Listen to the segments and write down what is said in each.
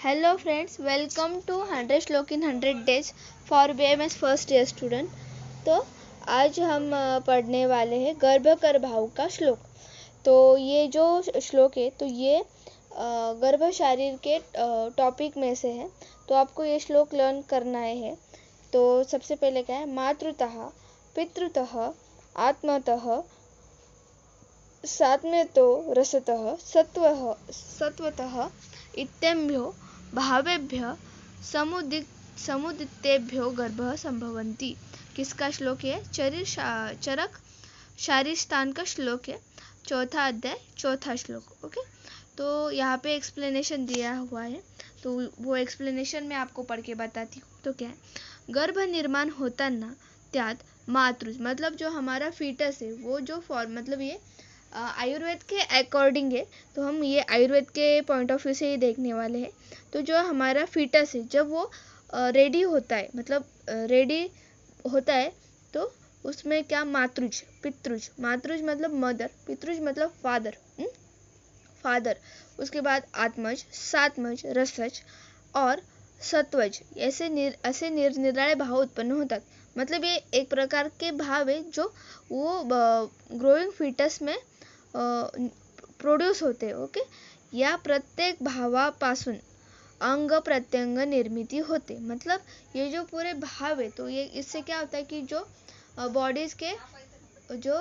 Hello friends, welcome to 100 श्लोक इन 100 days for BMS first year student. तो आज हम पढ़ने वाले हैं गर्भकर भाव का श्लोक। तो ये जो श्लोक है तो ये गर्भ शारीर के टॉपिक में से है। तो आपको ये श्लोक लर्न करना है। तो सबसे पहले क्या है, मातृतः पितृतः आत्मतः सात्म्यतो रसतः सत्वतः इत्येभ्यो भावेभ्य समुदितेभ्यो गर्भः संभवन्ति। किसका श्लोक है? चरक शारीस्थान का श्लोक है, चौथा अध्याय चौथा श्लोक। ओके, तो यहाँ पे एक्सप्लेनेशन दिया हुआ है, तो वो एक्सप्लेनेशन मैं आपको पढ़ के बताती हूँ। तो क्या है, गर्भ निर्माण होताना त्यात मातृ मतलब जो हमारा फीटस है वो जो फॉर्म मतलब ये आयुर्वेद के अकॉर्डिंग है, तो हम ये आयुर्वेद के पॉइंट ऑफ व्यू से ही देखने वाले हैं। तो जो हमारा फीटस है जब वो रेडी होता है मतलब रेडी होता है तो उसमें क्या मातृज पितृज, मातृज मतलब मदर, पितृज मतलब फादर, उसके बाद आत्मज, सात्मज, रसज और सत्वज ऐसे निरनिराळे भाव उत्पन्न होतात। मतलब ये एक प्रकार के भाव है जो वो ग्रोइंग फीटस में प्रोड्यूस होते। ओके, या प्रत्येक भावापासून अंग प्रत्यंग निर्मिती होते। मतलब ये जो पूरे भाव है तो ये इससे क्या होता है कि जो बॉडीज के जो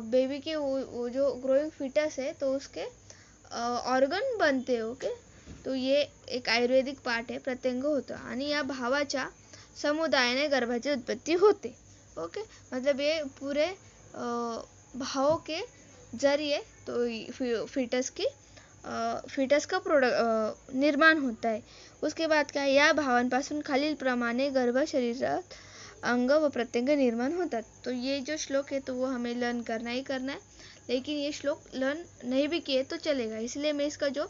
बेबी के वो जो ग्रोइंग फीटस है तो उसके ऑर्गन बनते। ओके, तो ये एक आयुर्वेदिक पार्ट आहे, प्रत्यंग होतं आणि या भावाच्या समुदायाने गर्भाची उत्पत्ती होते। ओके, मतलब ये पूरे भावों के जरिए तो फीटस का निर्माण होता है। उसके बाद क्या, या भावांपासून खालीलप्रमाणे गर्भ शरीरात अंग व प्रत्यंग निर्माण होतात। तो ये जो श्लोक है तो वो हमें लर्न करना ही करना है, लेकिन ये श्लोक लर्न नहीं भी किए तो चलेगा, इसलिए मैं इसका जो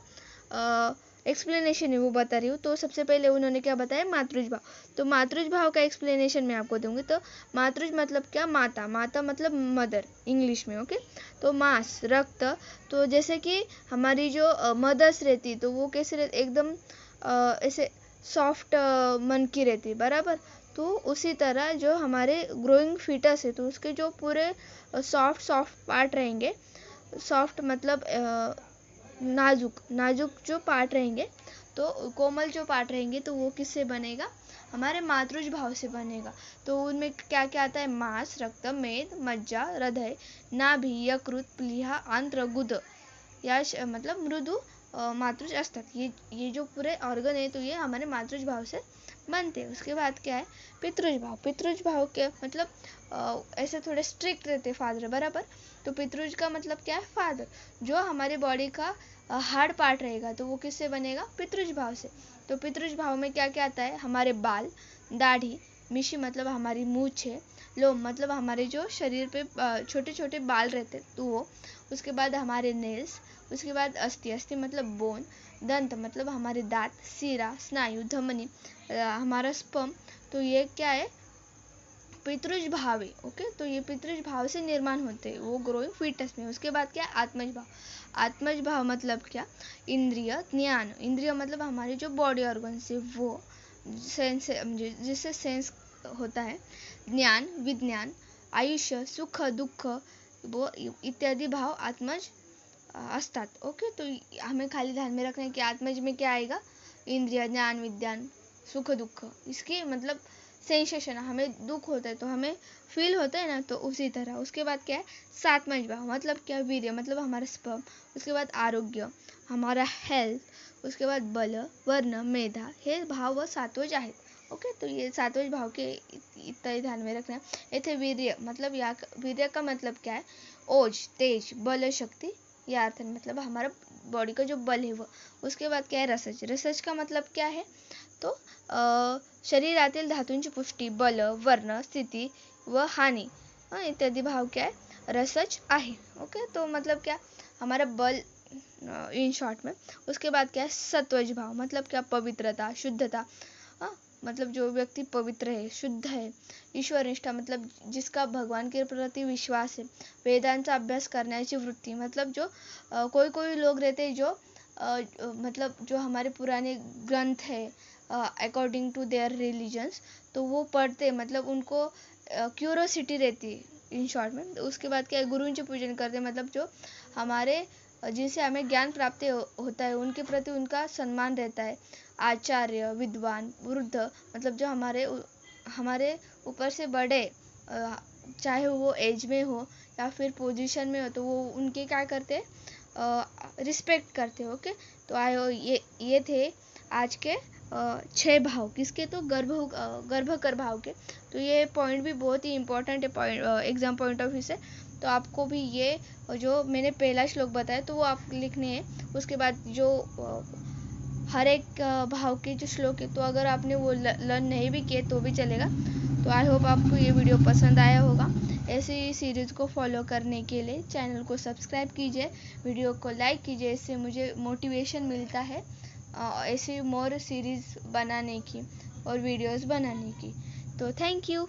एक्सप्लेनेशन है वो बता रही हूँ। तो सबसे पहले उन्होंने क्या बताया, मातृज भाव। तो मातृज भाव का एक्सप्लेनेशन मैं आपको दूंगी। तो मातृज मतलब क्या, माता, माता मतलब मदर इंग्लिश में। ओके, तो मांस रक्त, तो जैसे कि हमारी जो मदर्स रहती तो वो कैसे रहती, एकदम ऐसे सॉफ्ट मन की रहती, बराबर। तो उसी तरह जो हमारे ग्रोइंग फीटस है तो उसके जो पूरे सॉफ्ट पार्ट रहेंगे, सॉफ्ट मतलब नाजुक जो पार्ट रहेंगे, तो कोमल जो पार्ट रहेंगे तो वो किससे बनेगा, हमारे मातृज भाव से बनेगा। तो उनमें क्या क्या आता है, मांस, रक्त, मेद, मज्जा, हृदय, नाभि, यकृत, प्लीहा, आंत्र, गुद या मतलब मृदु मातृज असतात। ये जो पूरे ऑर्गन है तो ये हमारे मातृज भाव से बनते हैं। उसके बाद क्या है, पितृज भाव के मतलब ऐसे थोड़े स्ट्रिक्ट रहते फादर, बराबर। तो पितृज का मतलब क्या है, फादर। जो हमारे बॉडी का हार्ड पार्ट रहेगा तो वो किससे बनेगा, पितृज भाव से। तो पितृज भाव में क्या क्या आता है, हमारे बाल, दाढ़ी, मिशी मतलब हमारी मूछ है, लोम मतलब हमारे जो शरीर पे छोटे छोटे बाल रहते तो वो, उसके बाद हमारे नेल्स, उसके बाद अस्थि मतलब बोन, दंत मतलब हमारे दांत, सीरा, स्नायु, धमनी, हमारा स्पर्म। तो ये क्या है, पितृज भाव है। ओके, तो ये पितृज भाव से निर्माण होते हैं वो ग्रोइंग फीटस में। उसके बाद क्या, आत्मज भाव। आत्मज भाव मतलब क्या, इंद्रिय ज्ञान, इंद्रिय मतलब हमारे जो बॉडी ऑर्गन से वो सेंस जिससे सेंस होता है, ज्ञान, विज्ञान, आयुष्य, सुख दुख वो इत्यादि भाव आत्मज असतात। ओके, तो हमें खाली ध्यान में रखना है कि आत्मज में क्या आएगा, इंद्रिय, ज्ञान, विज्ञान, सुख दुख, इसकी मतलब सेंसेशन, हमें दुख होता है तो हमें फील होता है ना, तो उसी तरह। उसके बाद क्या है, सात्मज भाव मतलब क्या, वीर्य मतलब हमारा स्पर्म, उसके बाद आरोग्य, हमारा हेल्थ, उसके बाद बल, वर्ण, मेधा, हे भाव व सात्वज आहेत। ओके, तो ये सात्वज भाव के इतना ही ध्यान में रखना है। इथे वीर्य मतलब या वीर्य का मतलब क्या है, ओज, तेज, बल, शक्ति, या अर्थ मतलब हमारा बॉडी का जो बल है वो। उसके बाद क्या है, रसज का मतलब क्या है, तो शरीरातील धातूंची पुष्टी, बल, वर्ण, स्थिती व हानी इत्यादि भाव क्या है, रसज आहे। ओके, तो मतलब क्या, हमारा बल इन शॉर्ट में। उसके बाद क्या है, सत्वज भाव मतलब क्या, पवित्रता, शुद्धता, मतलब जो व्यक्ति पवित्र है, शुद्ध है, ईश्वर निष्ठा मतलब जिसका भगवान के प्रति विश्वास है, वेदांचा अभ्यास करण्याची वृत्ती मतलब जो कोई लोग रहते हैं जो मतलब जो हमारे पुराने ग्रंथ है अकॉर्डिंग टू देयर रिलीजन्स, तो वो पढ़ते, मतलब उनको क्यूरोसिटी रहती है इन शॉर्ट में। तो उसके बाद क्या है, गुरुजी पूजन करते, मतलब जो हमारे जिनसे हमें ज्ञान प्राप्त होता है उनके प्रति उनका सम्मान रहता है। आचार्य, विद्वान, वृद्ध, मतलब जो हमारे ऊपर से बड़े, चाहे वो एज में हो या फिर पोजीशन में हो, तो वो उनके क्या करते हैं, रिस्पेक्ट करते हैं। ओके, तो ये थे आज के 6 भाव, किसके, तो गर्भकर भाव के। तो ये पॉइंट भी बहुत ही इम्पोर्टेंट है एग्जाम पॉइंट ऑफ व्यू से। तो आपको भी ये जो मैंने पहला श्लोक बताया तो वो आप लिखने हैं। उसके बाद जो हर एक भाव के जो श्लोक है, तो अगर आपने वो लर्न नहीं भी किए तो भी चलेगा। तो आई होप आपको ये वीडियो पसंद आया होगा। ऐसी सीरीज़ को फॉलो करने के लिए चैनल को सब्सक्राइब कीजिए, वीडियो को लाइक कीजिए, इससे मुझे मोटिवेशन मिलता है ऐसी मोर सीरीज़ बनाने की और वीडियोस बनाने की। तो थैंक यू।